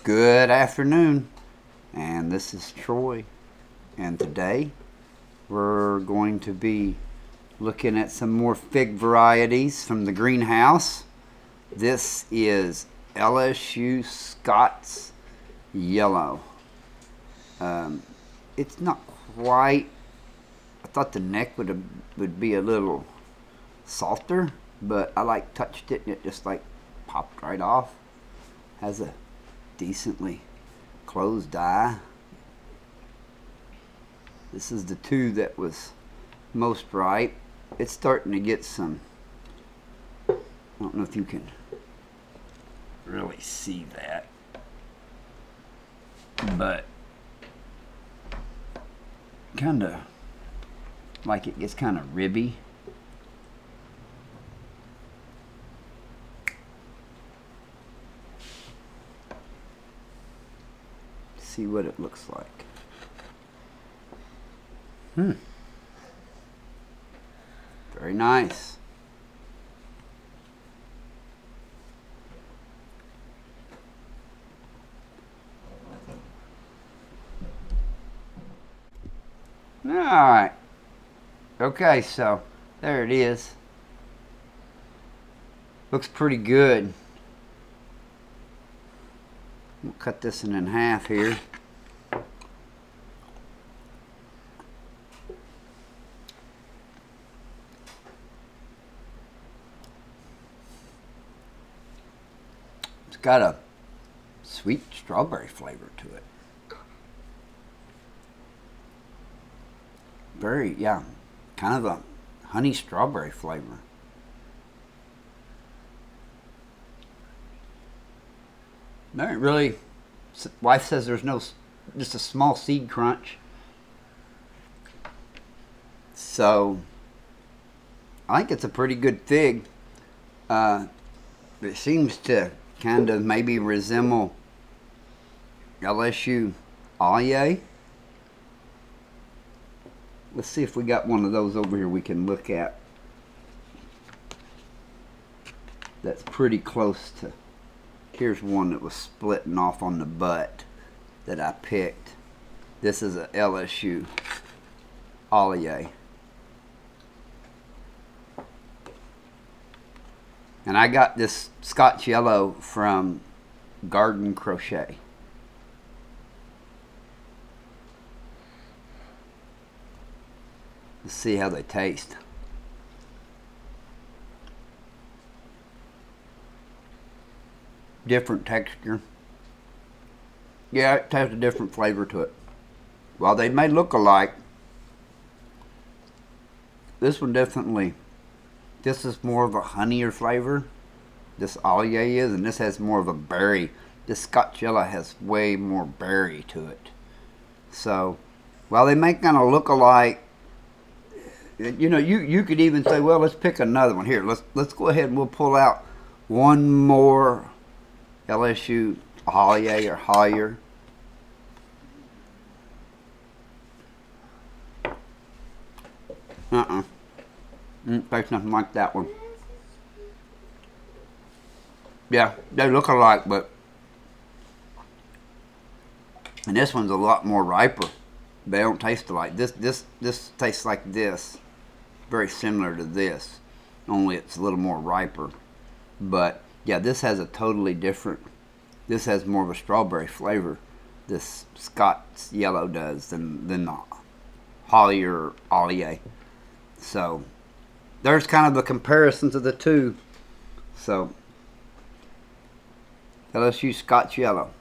Good afternoon, and this is Troy, and today we're going to be looking at some more fig varieties from the greenhouse. This is LSU Scotts Yellow. It's not quite, I thought the neck would be a little softer, but I touched it and it just popped right off. Has a decently closed eye. This is the two that was most ripe. It's starting to get some, I don't know if you can really see that, but kind of like it gets kind of ribby. See what it looks like. Very nice. All right. Okay, so there it is. Looks pretty good. We'll cut this in half here. It's got a sweet strawberry flavor to it. Very, kind of a honey strawberry flavor. Not really. Wife says there's just a small seed crunch. So I think it's a pretty good fig. It seems to kind of maybe resemble LSU Hollier. Let's see if we got one of those over here we can look at. That's pretty close to. Here's one that was splitting off on the butt that I picked. This is a LSU Hollier. And I got this Scotts Yellow from Garden Crochet. Let's see how they taste. Different texture. Yeah, it has a different flavor to it. While they may look alike, this one definitely, this is more of a honeyer flavor. This Hollier is, and this has more of a berry. This Scotts Yellow has way more berry to it. So, while they may kind of look alike, you know, you could even say, well, let's pick another one. Here, let's go ahead and we'll pull out one more LSU Hollier or Hollier. Tastes nothing like that one. Yeah, they look alike, but and this one's a lot more riper. They don't taste alike. This tastes like this, very similar to this, only it's a little more riper. But yeah, this has a totally different. This has more of a strawberry flavor. This Scotts Yellow does than the Hollier. So there's kind of a comparison to the two. So LSU Scotts Yellow.